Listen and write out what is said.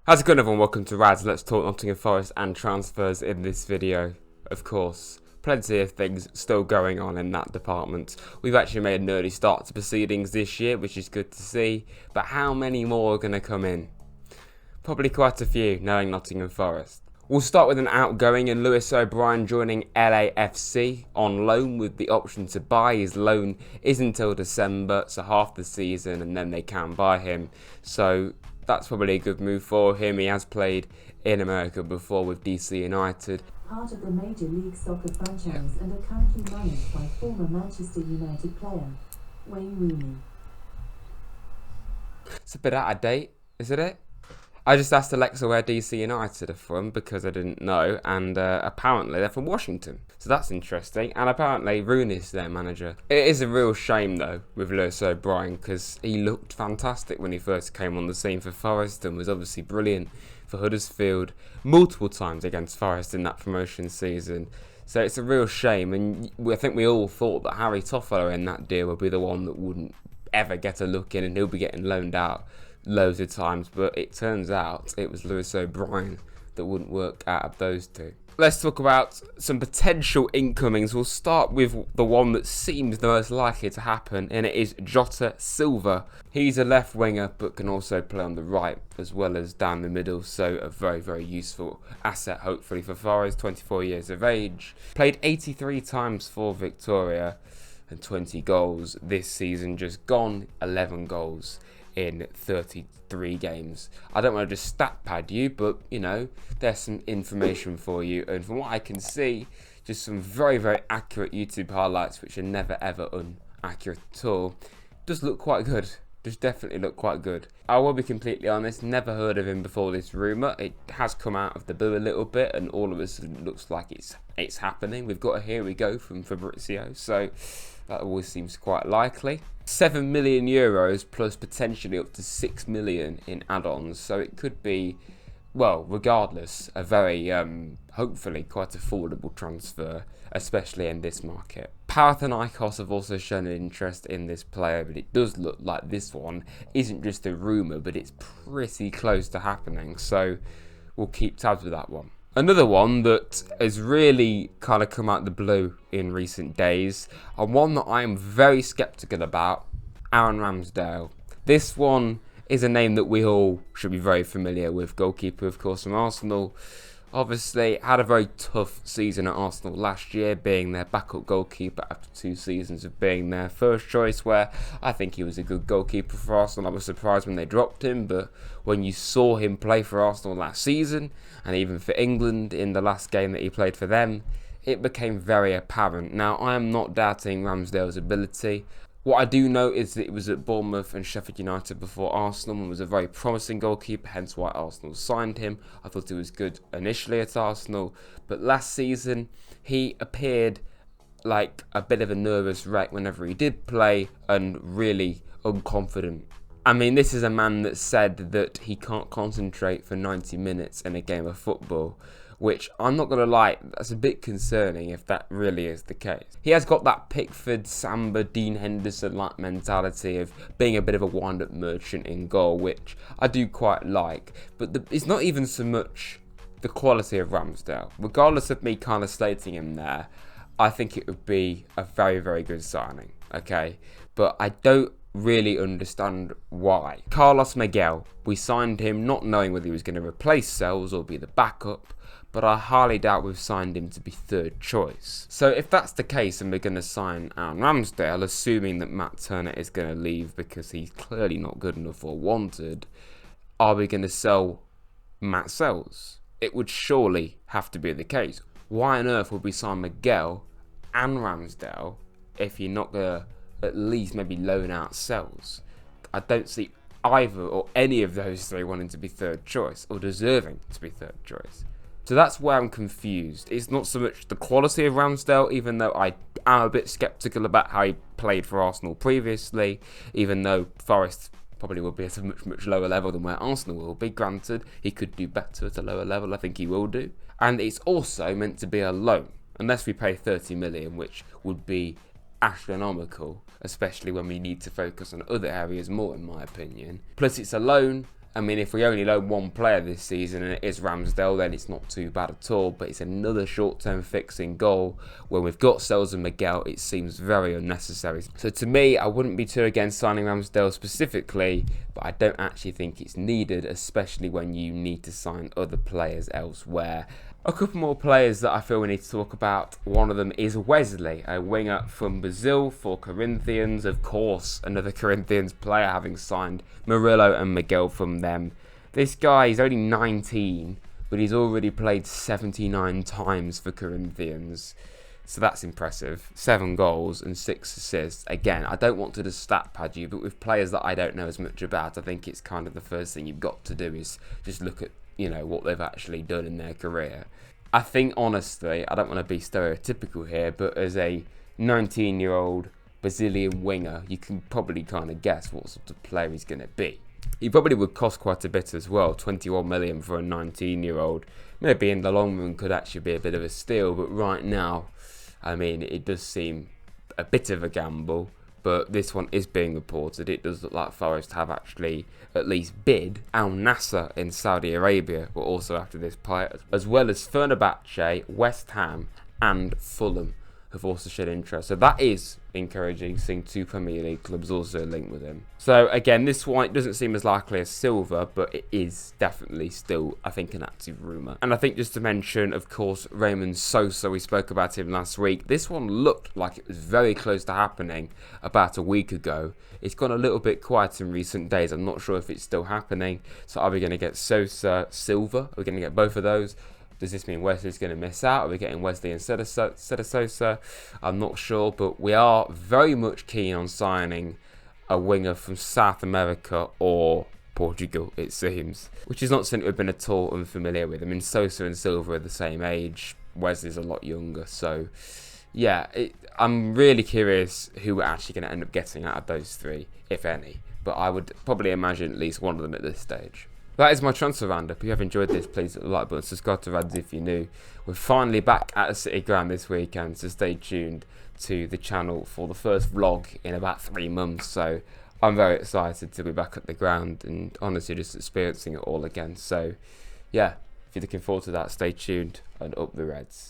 How's it going, everyone? Welcome to Rads. Let's talk Nottingham Forest and transfers in this video. Of course, plenty of things still going on in that department. We've actually made an early start to proceedings this year, which is good to see. But how many more are going to come in? Probably quite a few, knowing Nottingham Forest. We'll start with an outgoing and Lewis O'Brien joining LAFC on loan with the option to buy. His loan is until December, so half the season, and then they can buy him. So that's probably a good move for him. He has played in America before with DC United. Part of the Major League Soccer franchise and are currently managed by former Manchester United player Wayne Rooney. It's a bit out of date, isn't it? I just asked Alexa where DC United are from because I didn't know, and apparently they're from Washington. So that's interesting, and apparently Rooney's their manager. It is a real shame though with Lewis O'Brien because he looked fantastic when he first came on the scene for Forest and was obviously brilliant for Huddersfield multiple times against Forest in that promotion season. So it's a real shame, and I think we all thought that Harry Toffolo in that deal would be the one that wouldn't ever get a look in and he'll be getting loaned out loads of times, but it turns out it was Lewis O'Brien that wouldn't work out of those two. Let's talk about some potential incomings. We'll start with the one that seems the most likely to happen, and it is JOTA Silva. He's a left winger but can also play on the right as well as down the middle, so a very, very useful asset hopefully for Forest. 24 years of age, played 83 times for Victoria and 20 goals this season just gone, 11 goals in 33 games. I don't want to just stat pad you, but you know, there's some information for you, and from what I can see, just some very, very accurate YouTube highlights, which are never ever inaccurate at all. Does look quite good. Does definitely look quite good. I will be completely honest, never heard of him before this rumour. It has come out of the blue a little bit, and all of a sudden it looks like it's happening. We've got a here we go from Fabrizio, so that always seems quite likely. 7 million euros plus potentially up to 6 million in add-ons, so it could be, well, regardless, a very hopefully quite affordable transfer, especially in this market. Panathinaikos have also shown an interest in this player, but it does look like this one isn't just a rumour, but it's pretty close to happening, so we'll keep tabs with that one. Another one that has really kind of come out the blue in recent days, and one that I am very sceptical about, Aaron Ramsdale. This one is a name that we all should be very familiar with. Goalkeeper, of course, from Arsenal. Obviously, had a very tough season at Arsenal last year, being their backup goalkeeper after 2 seasons of being their first choice, where I think he was a good goalkeeper for Arsenal. I was surprised when they dropped him, but when you saw him play for Arsenal last season, and even for England in the last game that he played for them, it became very apparent. Now, I am not doubting Ramsdale's ability. What I do know is that he was at Bournemouth and Sheffield United before Arsenal and was a very promising goalkeeper, hence why Arsenal signed him. I thought he was good initially at Arsenal, but last season he appeared like a bit of a nervous wreck whenever he did play and really unconfident. I mean, this is a man that said that he can't concentrate for 90 minutes in a game of football, which I'm not going to lie, that's a bit concerning if that really is the case. He has got that Pickford, Samba, Dean Henderson-like mentality of being a bit of a wind-up merchant in goal, which I do quite like. But it's not even so much the quality of Ramsdale. Regardless of me kind of slating him there, I think it would be a very, very good signing, okay? But I don't really understand why. Carlos Miguel, we signed him not knowing whether he was going to replace Sells or be the backup, but I highly doubt we've signed him to be third choice. So if that's the case and we're going to sign Aaron Ramsdale, assuming that Matt Turner is going to leave because he's clearly not good enough or wanted, are we going to sell Matt Sells? It would surely have to be the case. Why on earth would we sign Miguel and Ramsdale if you're not going to at least maybe loan out Sells? I don't see either or any of those three wanting to be third choice or deserving to be third choice. So that's where I'm confused. It's not so much the quality of Ramsdale, even though I am a bit sceptical about how he played for Arsenal previously, even though Forest probably will be at a much, much lower level than where Arsenal will be. Granted, he could do better at a lower level, I think he will do. And it's also meant to be a loan, unless we pay 30 million, which would be astronomical, especially when we need to focus on other areas more, in my opinion. Plus, it's a loan, I mean, if we only loan one player this season and it is Ramsdale, then it's not too bad at all. But it's another short-term fix in goal. When we've got Sells and Miguel, it seems very unnecessary. So to me, I wouldn't be too against signing Ramsdale specifically, but I don't actually think it's needed, especially when you need to sign other players elsewhere. A couple more players that I feel we need to talk about. One of them is Wesley, a winger from Brazil for Corinthians. Of course, another Corinthians player, having signed Murillo and Miguel from them. This guy is only 19, but he's already played 79 times for Corinthians. So that's impressive. 7 goals and 6 assists. Again, I don't want to just stat pad you, but with players that I don't know as much about, I think it's kind of the first thing you've got to do is just look at, you know, what they've actually done in their career. I think, honestly, I don't want to be stereotypical here, but as a 19-year-old Brazilian winger, you can probably kind of guess what sort of player he's going to be. He probably would cost quite a bit as well, 21 million for a 19-year-old. Maybe in the long run could actually be a bit of a steal, but right now, I mean, it does seem a bit of a gamble. But this one is being reported. It does look like Forest have actually at least bid. Al Nassr in Saudi Arabia were also after this player, as well as Fenerbahce, West Ham and Fulham have also shown interest. So that is encouraging, seeing 2 Premier League clubs also linked with him. So again, this one, it doesn't seem as likely as Silva, but it is definitely still, I think, an active rumour. And I think just to mention, of course, Wesley Sosa, we spoke about him last week. This one looked like it was very close to happening about a week ago. It's gone a little bit quiet in recent days. I'm not sure if it's still happening. So are we going to get Sosa, Silva? Are we going to get both of those? Does this mean Wesley's going to miss out? Are we getting Wesley instead of Sosa? I'm not sure, but we are very much keen on signing a winger from South America or Portugal, it seems. Which is not something we've been at all unfamiliar with. I mean, Sosa and Silva are the same age. Wesley's a lot younger, so yeah, I'm really curious who we're actually going to end up getting out of those 3, if any. But I would probably imagine at least one of them at this stage. That is my transfer roundup. If you have enjoyed this, please hit the like button, subscribe to Rads if you're new. We're finally back at the City Ground this weekend, so stay tuned to the channel for the first vlog in about 3 months. So I'm very excited to be back at the ground and honestly just experiencing it all again. So yeah, if you're looking forward to that, stay tuned and up the Reds.